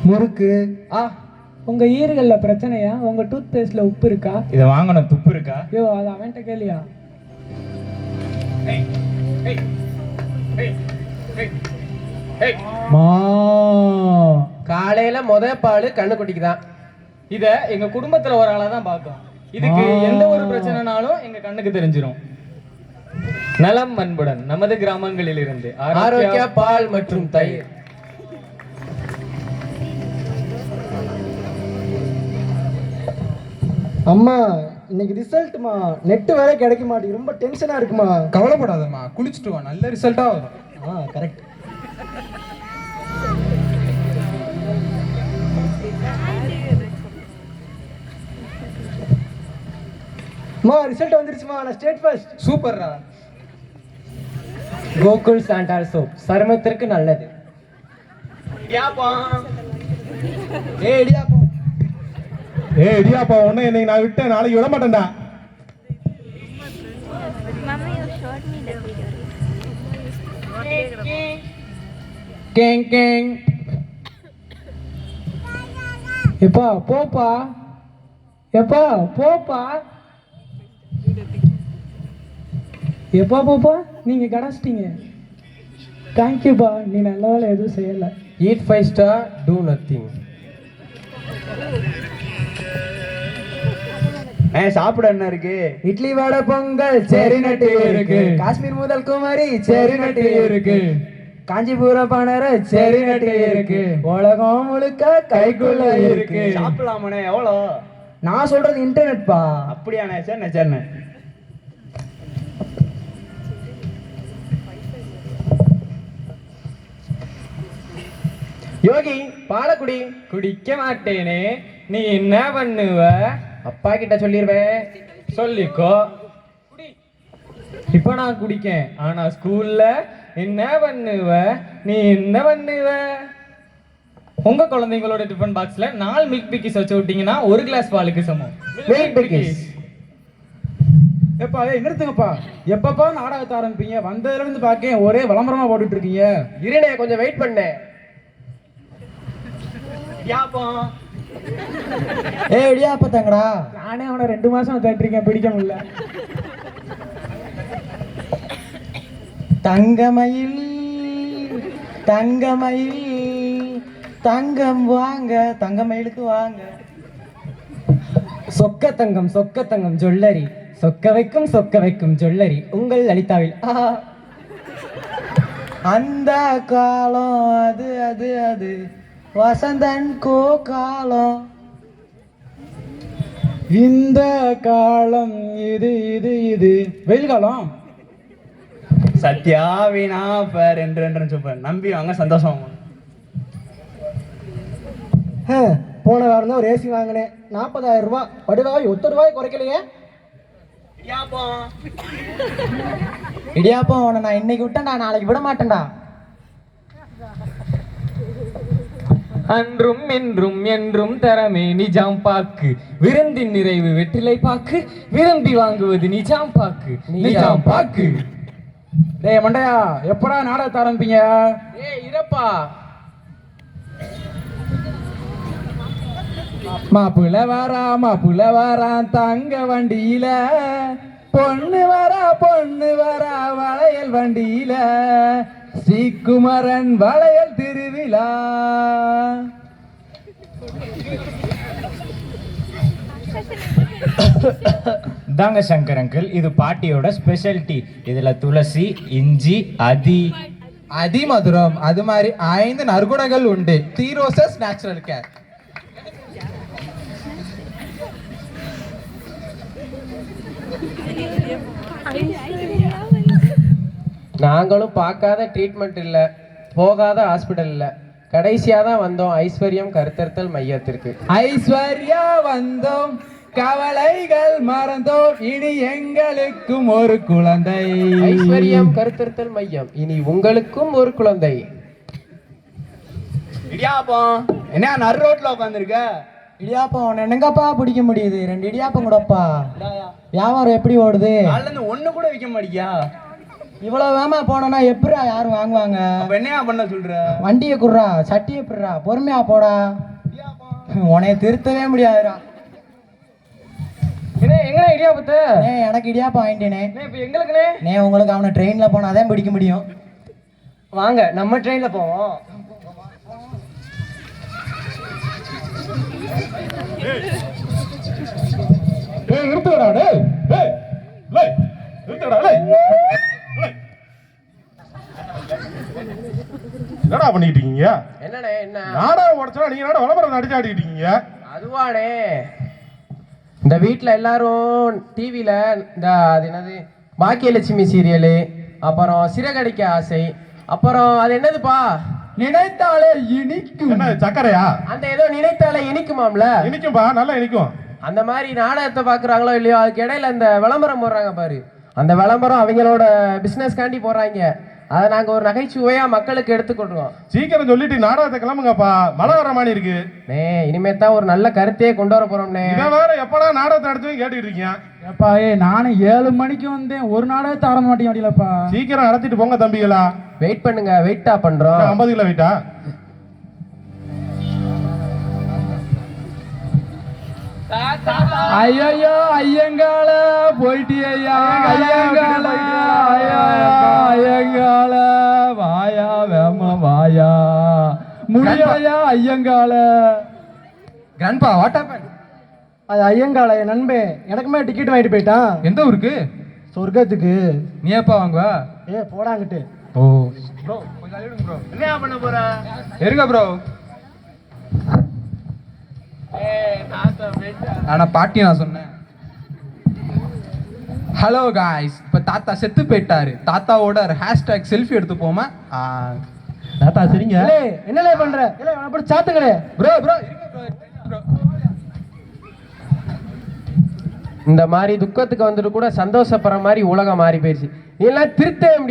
முறுக்கு. உங்க ஈறுகள்ல பிரச்சனையா? உங்க டூத் பேஸ்ட்ல உப்பு இருக்கா? இதை வாங்கணும் துப்பு இருக்கா? ஐயோ அது அவன்கிட்ட கேளியா? காலையில பால் கண்ணுக்குட்டிக்கு தான். இத எங்க குடும்பத்துல ஒரு ஆளா தான் பார்க்கும். இதுக்கு எந்த ஒரு பிரச்சனைனாலும் எங்க கண்ணுக்கு தெரிஞ்சிடும். நலம் அன்புடன் நமது கிராமங்களில் இருந்து ஆரோக்கிய பால் மற்றும் தயிர். அம்மா இன்னைக்கு ரிசல்ட்மா நெட் வேற கிடைக்க மாட்டேங்குது, ரொம்ப டென்ஷனா இருக்குமா. கவலைப்படாதம்மா, குளிச்சுட்டு வா, நல்ல ரிசல்ட்டா வரும். கரெக்ட். அம்மா ரிசல்ட் வந்துருச்சுமா, நான் ஸ்டேட் ஃபர்ஸ்ட். சூப்பர்ரா. கோகுல் சாண்டால் சோப் சருமத்திற்கு நல்லது. இடியாப்பா ஒண்ணு இன்னைக்கு நான் விட்டேன், நாளைக்கு விட மாட்டேன்டா. Gang gang. எப்பா போப்பா, எப்பா போப்பா, எப்பா போப்பா. நீங்க கடைச்சிட்டீங்க. தேங்க்யூப்பா, நீ நல்ல வேலை எதுவும் செய்யல. Eat 5 star, do nothing. சாப்பிட என்ன இருக்கு? இட்லி வடை பொங்கல் செரிநட்டு இருக்கு. காஷ்மீர் முதல் குமரி செரிநட்டு இருக்கு. காஞ்சிபுரம் பணர செரிநட்டு இருக்கு. உலகம் முழுக்க கைக்குள்ள இருக்கு. சாப்பிடலாமனே? எவ்வளோ? நான் சொல்றது இன்டர்நெட் பா. அப்படியாண்ணே? சரிண்ணே சரிண்ணே. யோகி பாலக்குடி. குடிக்க மாட்டேனே. நீ என்ன பண்ணுவ? அப்பா கிட்ட சொல்லிடுவேன். சொல்லிக்கோ. இப்ப நான் குடிக்கேன், ஆனா ஸ்கூல்ல என்ன பண்ணுவ? நீ என்ன பண்ணுவ? உங்க குழந்தைங்களோட டிஃபன் பாக்ஸ்ல 4 மில்க் பிக்கிஸ் வச்சு விட்டீங்கன்னா 1 கிளாஸ் பாலுக்கு சமம். மில்க் பிக்கிஸ். எப்பா நிறுத்துங்கப்பா, எப்பப்பா நாடகத்தை ஆரம்பிப்பீங்க? வந்ததுல இருந்து பாக்க ஒரே விளம்பரமா போட்டுட்டு இருக்கீங்க. இருனே கொஞ்சம் வெயிட் பண்ணேன். இடியாப்பத்தங்கடா. நானே அவனை 2 மாசம் தேட்டிருக்கேன், பிடிக்க முடியல. தங்கமயில் தங்கமயில் தங்கம் வாங்க, தங்கமயிலுக்கு வாங்க. சொக்க தங்கம் ஜுவல்லரி, சொக்க வைக்கும் ஜுவல்லரி உங்கள் லலிதாவில். அந்த காலம் அது அது அது வசந்தன் கோ காலம். இந்த காலம் இது இது இது வெயில் காலம். சத்யா வீணா பேர் என்று சூப்பர். நம்பி வாங்க, சந்தோஷம். போன வாரம் தான் ஒரு ஏசி வாங்கினேன், 40,000 ரூபாய். படுவாய் 1 ரூபாய் குறைக்கலையே. இடியாப்பம் உன நான் இன்னைக்கு விட்டேன்டா, நாளைக்கு விட மாட்டேன்டா. அன்றும் என்றும் என்றும் தரமே நிஜாம் பாக்கு, விருந்தின் நிறைவு வெற்றிலை பாக்கு, விரும்பி வாங்குவது நிஜாம் பாக்கு, நிஜாம் பாக்கு. டேய் மண்டையா, எப்படா நாடகத்தை ஆரம்பிப்பீங்க? இருப்பா. மாப்புல வாரான் தங்க வண்டியில, பொண்ணு வரா வளையல் வண்டியில, ஸ்ரீகுமரன் வளையல் திருவிழா. தாங்க சங்கர் அங்கிள், இது பாட்டியோட ஸ்பெஷாலிட்டி. இதுல துளசி, இஞ்சி, அதிமதுரம், அது மாதிரி 5 நற்குணங்கள் உண்டு. தீரோசஸ் நேச்சுரல் கேர். நாங்களும் பார்க்காத ட்ரீட்மெண்ட் இல்லை, போகாத ஹாஸ்பிட்டல் இல்லை, கடைசியாக தான் வந்தோம் ஐஸ்வர்யம் கருத்தறுத்தல் மையத்திற்கு. ஐஸ்வர்யா வந்தோம், கவலைகள் மறந்தோம், இனி எங்களுக்கும் ஒரு குழந்தை. ஐஸ்வர்யம் கருத்தறுத்தல் மையம், இனி உங்களுக்கும் ஒரு குழந்தை. இடியாப்பம் என்ன நடு ரோட்ல உட்காந்துருக்க? இடியாப்பம் என்னங்கப்பா பிடிக்க முடியுது? 2 இடியாப்பம் கூடப்பா. வியாபாரம் எப்படி ஓடுது? ஒண்ணு கூட விற்க மாட்டியா? இவ்வளவு வேமா போனோம்னா எப்படிடா யாரும் வாங்குவாங்க? அப்ப என்னையா பண்ண சொல்ற? வண்டியை குடுறா, சட்டியை பிடுறா, பொறுமையா போடா. உன்னைய திருத்தவே முடியாதுடா. எங்கண்ணே இடியாப்பத்து? எனக்கு இடியாப்பம் வாங்கிட்டேனே. இப்போ எங்களுக்குண்ணே? உங்களுக்கு அவனை ட்ரெயின்ல போனாதான் பிடிக்க முடியும். வாங்க நம்ம ட்ரெயின்ல போவோம். நிறுத்துடா டேய். டேய் லை நிறுத்துடா லை. என்னடா பண்ணிட்டு இருக்கீங்க? என்னண்ணே என்ன நாடகம் உடச்சா நீங்க நாடகம் விளம்பரம் அடிச்சு ஆடிட்டு இருக்கீங்க. அதுவானே இந்த வீட்டில் எல்லாரும் டிவியில் இந்த அது என்னது பாக்கியலட்சுமி சீரியலு, அப்புறம் சிறகடிக்க ஆசை, அப்புறம் அது என்னதுப்பா நினைத்தாலே இனிக்கும். என்ன சக்கரையா? அந்த ஏதோ நினைத்தாலே இனிக்குமாம்ல, இனிக்கும்பா, நல்லா இனிக்கும். அந்த மாதிரி நாடகத்தை பார்க்குறாங்களோ இல்லையோ அதுக்கு இடையில இந்த விளம்பரம் போடுறாங்க பாரு. அந்த விளம்பரம் அவங்களோட பிஸ்னஸ்காண்டி போடுறாங்க. அதை நாங்கள் ஒரு நகைச்சுவையாக மக்களுக்கு எடுத்துக்கொள்றோம். சீக்கிரம் சொல்லிட்டு நாடகத்தை கிளம்புங்கப்பா, மழை வர மாதிரி இருக்கு. இனிமே தான் ஒரு நல்ல கருத்தையே கொண்டு வர போறோம்னே. இதை வேற எப்படா நாடகத்தை அடிச்சு கேட்டுக்கிட்டு இருக்கீங்க? ஏப்பா நானும் 7 மணிக்கு வந்தேன், ஒரு நாடகத்தை ஆரம்ப மாட்டேங்க முடியலப்பா. சீக்கிரம் அடைச்சிட்டு போங்க தம்பிகளா. வெயிட் பண்ணுங்க, வெயிட்டா பண்றோம். 50 கிலோ வெயிட்டா? ஐயோ ஐயங்கால போயிட்டியா, ஐயங்கால ஐயங்கால வாயா வேம வாயா முடியா ஐயங்கால. Grandpa what happen? அது ஐயங்கால என் நண்பே எனக்குமே டிக்கெட் வாங்கிட்டு போயிட்டான். எந்த ஊருக்கு? சொர்க்கத்துக்கு. நீ எப்பா வாங்குவா? போடாங்கிட்டு. ஓ ப்ரோ கொஞ்சம் அழிடுங்க ப்ரோ. என்ன பண்ண போற? இருங்க ப்ரோ. ஆனா பாட்டி நான் சொன்னேன். ஹலோ காய்ஸ், இப்ப தாத்தா செத்து போயிட்டாரு. தாத்தாவோட ஹேஷ்டாக் செல்ஃபி எடுத்து போமா? தாத்தா சரிங்க. என்னலே பண்ற? இல்ல அப்படி சாத்துங்களே. ப்ரோ ப்ரோ இருங்க ப்ரோ. இந்த மாதிரி துக்கத்துக்கு வந்துட்டு கூட சந்தோஷப்படுற மாதிரி உலகம் மாறி போயிடுச்சு. இதெல்லாம் திருத்தவே முடியாது.